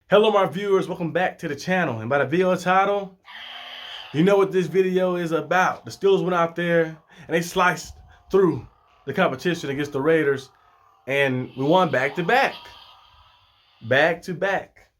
Hello my viewers, welcome back to the channel. And by the video title, you know what this video is about. The Steelers went out there and they sliced through the competition against the Raiders and we won back-to-back. Back-to-back.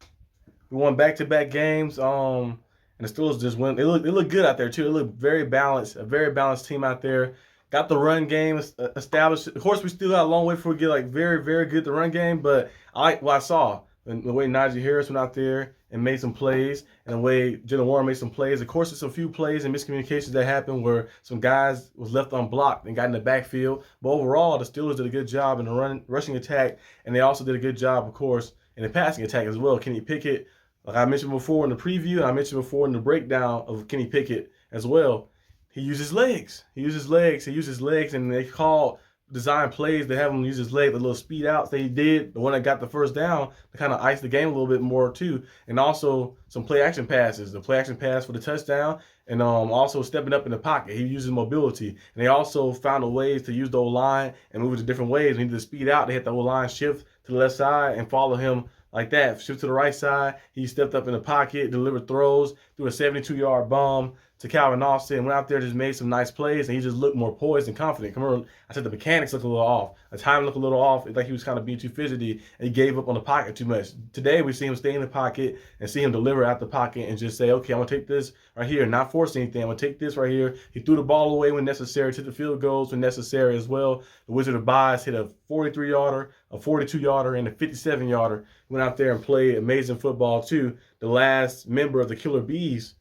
We won back-to-back games. And the Steelers just went. They look good out there too. They look very balanced, a very balanced team out there. Got the run game established. Of course, we still got a long way before we get like very, very good at the run game, but I like what I saw. And the way Najee Harris went out there and made some plays, and the way Jalen Warren made some plays. Of course, there's a few plays and miscommunications that happened where some guys was left unblocked and got in the backfield. But overall, the Steelers did a good job in the rushing attack, and they also did a good job, of course, in the passing attack as well. Kenny Pickett, like I mentioned before in the preview, and I mentioned before in the breakdown of Kenny Pickett as well, he used his legs. He used his legs, and they called design plays to have him use his leg, the little speed outs that he did, the one that got the first down to kind of ice the game a little bit more too, and also some play action passes, the play action pass for the touchdown, and also stepping up in the pocket. He uses mobility, and they also found a ways to use the O-line and move it to different ways. When he did the speed out, they had the O-line shift to the left side and follow him like that. Shift to the right side. He stepped up in the pocket, delivered throws, threw a 72-yard bomb to Calvin Austin, went out there, just made some nice plays, and he just looked more poised and confident. Remember, I said the mechanics looked a little off. The time looked a little off. It's like he was kind of being too fidgety, and he gave up on the pocket too much. Today, we see him stay in the pocket and see him deliver out the pocket and just say, okay, I'm going to take this right here, not force anything. I'm going to take this right here. He threw the ball away when necessary, took the field goals when necessary as well. The Wizard of Oz hit a 43-yarder, a 42-yarder, and a 57-yarder. Went out there and played amazing football, too. The last member of the Killer Bees.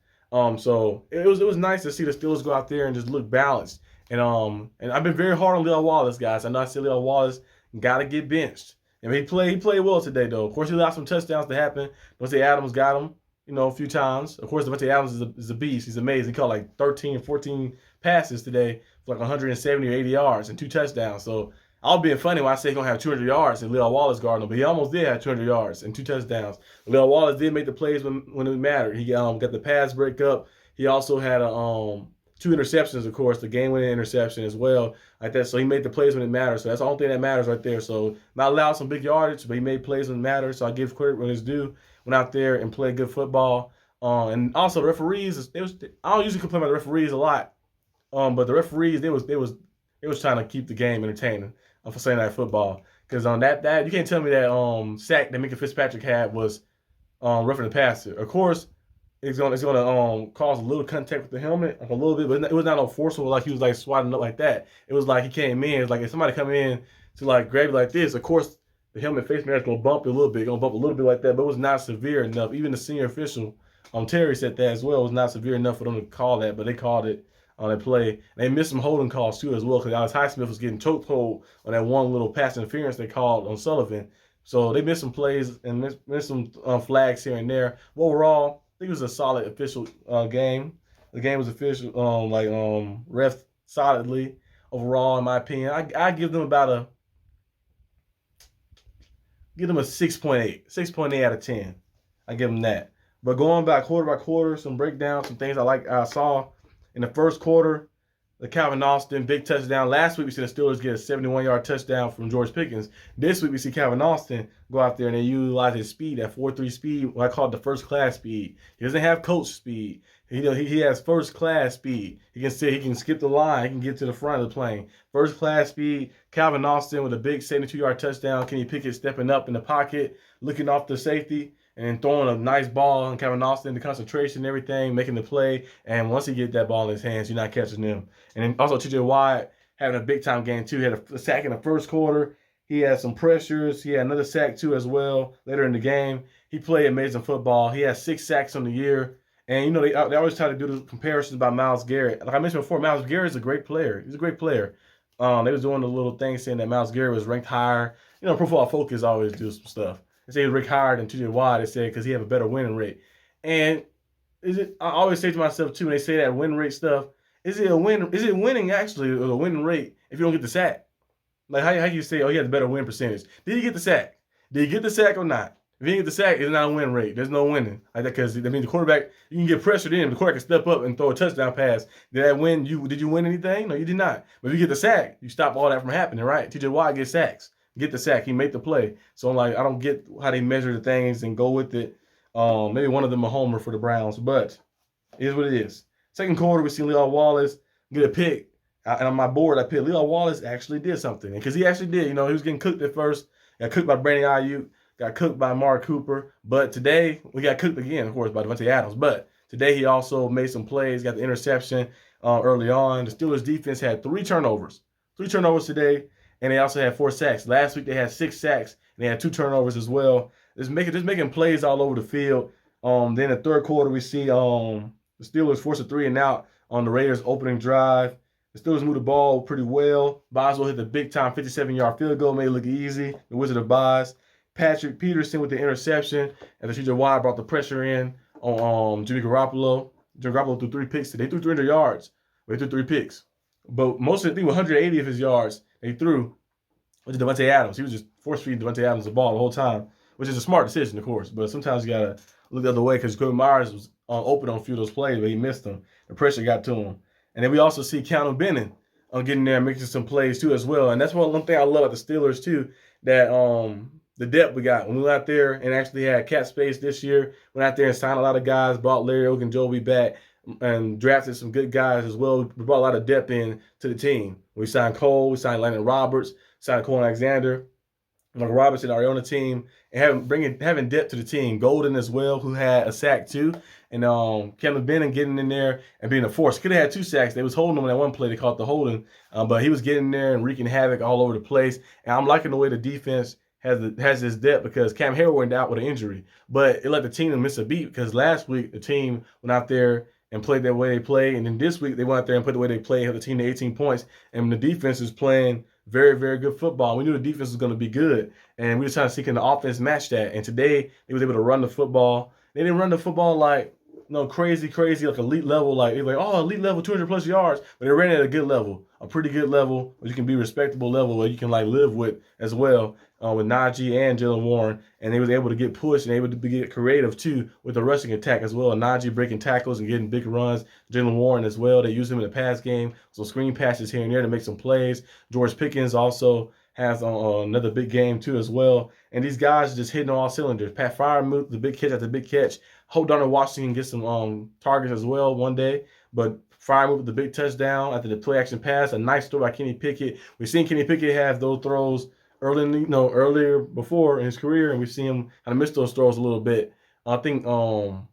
So it was nice to see the Steelers go out there and just look balanced. And I've been very hard on Lil Wallace, guys. I know I said Lil Wallace gotta get benched. And he played well today, though. Of course, he allowed some touchdowns to happen. Devontae Adams got him, a few times. Of course, Devontae Adams is a beast. He's amazing. He caught like 13, 14 passes today for like 170 or 80 yards and 2 touchdowns. So I'll be funny when I say he's going to have 200 yards and Lil Wallace guarding him, but he almost did have 200 yards and 2 touchdowns. Lil Wallace did make the plays when it mattered. He got the pass break up. He also had 2 interceptions, of course, the game-winning interception as well, like that. So he made the plays when it matters. So that's the only thing that matters right there. So not allowed some big yardage, but he made plays when it matters. So I give credit when it's due. Went out there and played good football. And also the referees, I don't usually complain about the referees a lot, but the referees they was trying to keep the game entertaining for Sunday Night Football. Because on that you can't tell me that sack that Minka Fitzpatrick had was roughing the passer. Of course, it's gonna cause a little contact with the helmet, like a little bit, but it was not no forceful like he was like swatting up like that. It was like he came in. It's like if somebody come in to like grab you like this, of course the helmet face mask gonna bump a little bit, like that, but it was not severe enough. Even the senior official, Terry said that as well. It was not severe enough for them to call that, but they called it on that play. They missed some holding calls too as well, because Alex Highsmith was getting chokehold on that one little pass interference they called on Sullivan. So they missed some plays and missed some flags here and there. But overall, I think it was a solid official game. The game was official, ref solidly overall, in my opinion. I give them about a 6.8, 6.8 out of 10. I give them that. But going back quarter by quarter, some breakdowns, some things I saw in the first quarter. The Calvin Austin big touchdown. Last week we see the Steelers get a 71-yard touchdown from George Pickens. This week we see Calvin Austin go out there and they utilize his speed, that 4.3 speed, what I call it the first class speed. He doesn't have coach speed. He has first class speed. He can skip the line. He can get to the front of the plane. First class speed. Calvin Austin with a big 72-yard touchdown. Kenny Pickett stepping up in the pocket, looking off the safety, and then throwing a nice ball on Calvin Austin, the concentration and everything, making the play. And once he get that ball in his hands, you're not catching him. And then also TJ Watt having a big-time game, too. He had a sack in the first quarter. He had some pressures. He had another sack, too, as well later in the game. He played amazing football. He had 6 sacks on the year. And, they always try to do the comparisons about Myles Garrett. Like I mentioned before, Myles Garrett is a great player. He's a great player. They was doing the little thing saying that Myles Garrett was ranked higher. Pro Football Focus always do some stuff. They say he was ranked higher than TJ Watt. They said because he have a better winning rate. And I always say to myself too when they say that win rate stuff, is it winning actually or a winning rate if you don't get the sack? Like how you say, oh, he has a better win percentage. Did he get the sack? Did he get the sack or not? If he didn't get the sack, it's not a win rate. There's no winning like that, because the quarterback, you can get pressured in. The quarterback can step up and throw a touchdown pass. Did that win? Did you win anything? No, you did not. But if you get the sack, you stop all that from happening, right? TJ Watt gets sacks. get the sack. He made the play. So I'm like, I don't get how they measure the things and go with it. Maybe one of them a homer for the Browns, but it is what it is. Second quarter, we see Leo Wallace get a pick. And on my board, I picked Leo Wallace actually did something. Because he actually did. He was getting cooked at first. Got cooked by Brandon Ayuk. Got cooked by Mark Cooper. But today, we got cooked again, of course, by Devontae Adams. But today, he also made some plays. Got the interception early on. The Steelers defense had 3 turnovers. 3 turnovers today. And they also had 4 sacks. Last week, they had 6 sacks. And they had 2 turnovers as well. Just making plays all over the field. Then the third quarter, we see the Steelers force a 3 and out on the Raiders' opening drive. The Steelers moved the ball pretty well. Boswell hit the big-time 57-yard field goal, made it look easy. The Wizard of Boz. Patrick Peterson with the interception. And the T.J. Watt brought the pressure in on Jimmy Garoppolo. Jimmy Garoppolo threw 3 picks today. They threw 300 yards, but he threw 3 picks. But most of the thing, 180 of his yards they threw was Devontae Adams. He was just force-feeding Devontae Adams the ball the whole time, which is a smart decision, of course. But sometimes you got to look the other way because Kobe Myers was open on a few of those plays, but he missed them. The pressure got to him. And then we also see Keanu Benton getting there and making some plays too as well. And that's one thing I love about the Steelers too, that the depth we got. When we went out there and actually had cap space this year, went out there and signed a lot of guys, brought Larry Ogunjobi back and drafted some good guys as well. We brought a lot of depth in to the team. We signed Cole, we signed Landon Roberts, signed Cole Alexander, Mark Robinson are on the team, and having depth to the team. Golden as well, who had a sack too. And Kevin Benton getting in there and being a force. Could have had 2 sacks. They was holding him in that one play. They caught the holding. But he was getting there and wreaking havoc all over the place. And I'm liking the way the defense has this depth because Cam Hayward went out with an injury. But it let the team miss a beat because last week the team went out there and played that way they play. And then this week they went out there and played the way they play, held the team to 18 points. And the defense is playing very, very good football. We knew the defense was going to be good. And we were trying to see can the offense match that. And today they was able to run the football. They didn't run the football like crazy, like elite level, like elite level, 200+ yards, but they ran at a good level, a pretty good level, where you can be respectable level where you can live with as well with Najee and Jalen Warren, and they was able to get pushed and able to get creative too with the rushing attack as well. Najee breaking tackles and getting big runs. Jalen Warren as well. They used him in the pass game, so screen passes here and there to make some plays. George Pickens also has another big game too as well. And these guys are just hitting on all cylinders. Pat Freiermuth, the big catch after big catch. Hope Darnell Washington gets some targets as well one day. But Freiermuth with the big touchdown after the play action pass. A nice throw by Kenny Pickett. We've seen Kenny Pickett have those throws earlier before in his career, and we've seen him kind of miss those throws a little bit. I think it was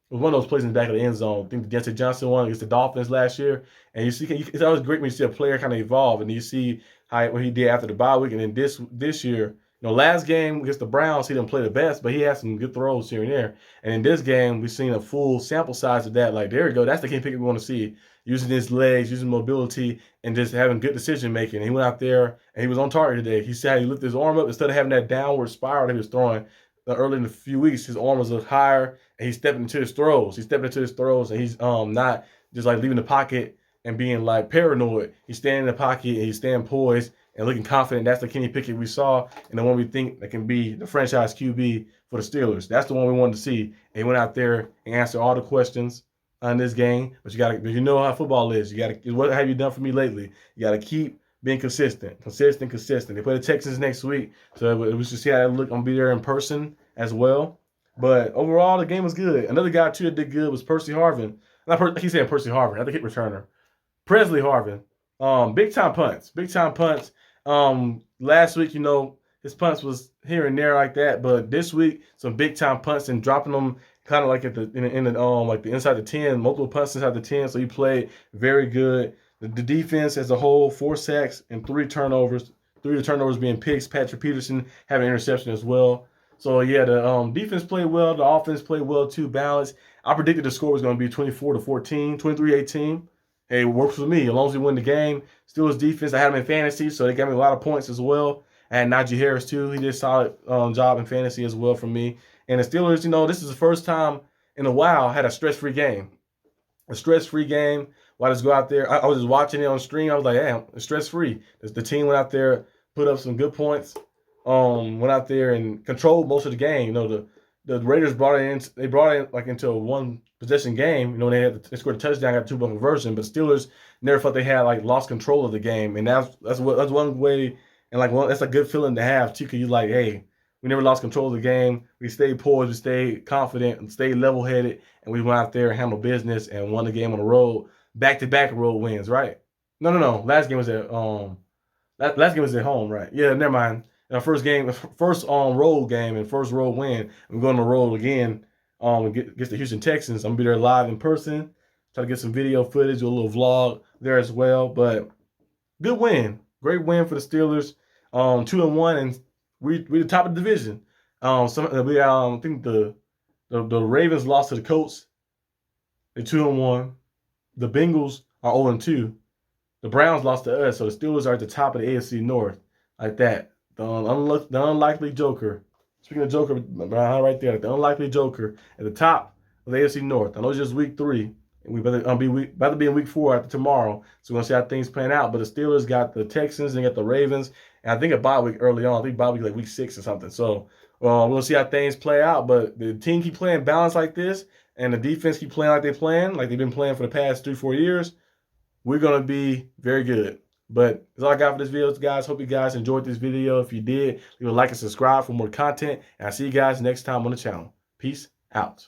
one of those plays in the back of the end zone. I think the Denzel Johnson one against the Dolphins last year. And you see, it's always great when you see a player kind of evolve, and you see what he did after the bye week. And then this year, last game against the Browns, he didn't play the best, but he had some good throws here and there. And in this game, we've seen a full sample size of that. There we go. That's the Kenny Pickett we want to see. Using his legs, using mobility, and just having good decision making. He went out there and he was on target today. He said he lifted his arm up instead of having that downward spiral that he was throwing early in the few weeks. His arm was a little higher, and he's stepping into his throws. And he's not just leaving the pocket and being paranoid. He's standing in the pocket and he's staying poised and looking confident. That's the Kenny Pickett we saw, and the one we think that can be the franchise QB for the Steelers. That's the one we wanted to see. And he went out there and answered all the questions on this game. But you know how football is. What have you done for me lately? You got to keep being consistent. They play the Texans next week, so we should see how that look. I'm going to be there in person as well. But overall, the game was good. Another guy, too, that did good was Percy Harvin. I keep saying Percy Harvin. I think kick returner. Presley Harvin. Big-time punts. Last week, his punts was here and there like that. But this week, some big-time punts and dropping them kind of the inside the 10, multiple punts inside the 10. So he played very good. The defense as a whole, 4 sacks and 3 turnovers. 3 of the turnovers being picks. Patrick Peterson having an interception as well. So yeah, the defense played well. The offense played well too, balanced. I predicted the score was going to be 24-14, 23-18. Hey, it works for me as long as we win the game. Steelers defense, I had them in fantasy, so they got me a lot of points as well. I had Najee Harris too. He did a solid job in fantasy as well for me. And the Steelers, this is the first time in a while I had a stress-free game. A stress-free game. Why just go out there? I was just watching it on stream. I was like, hey, it's stress-free. The team went out there, put up some good points. Went out there and controlled most of the game. The Raiders brought it in. They brought it into a one-possession game. They scored a touchdown, got a 2-point conversion. But Steelers never felt they had lost control of the game, and that's one way And like, well, that's a good feeling to have too, because you're like, hey, we never lost control of the game. We stayed poised, we stayed confident, and stayed level-headed, and we went out there and handled business and won the game on the road. Back-to-back road wins, right? No. Last game was last game was at home, right? Yeah, never mind. In our first game, first road game and first road win. I'm going on the road again. Against the Houston Texans. I'm gonna be there live in person. Try to get some video footage, do a little vlog there as well. But good win, great win for the Steelers. 2-1, and we the top of the division. I think the Ravens lost to the Colts. They're 2-1. The Bengals are 0-2. The Browns lost to us, so the Steelers are at the top of the AFC North, like that. The unlikely Joker. Speaking of Joker, right there, the unlikely Joker at the top of the AFC North. I know it's just week 3, and we about to be in week 4 after tomorrow, so we're gonna see how things plan out. But the Steelers got the Texans, and got the Ravens, and I think a bye week early on. I think bye week like week 6 or something. So we're gonna see how things play out. But the team keep playing balanced like this, and the defense keep playing like they've been playing for the past 3-4 years. We're going to be very good. But that's all I got for this video, guys. Hope you guys enjoyed this video. If you did, leave a like and subscribe for more content. And I'll see you guys next time on the channel. Peace out.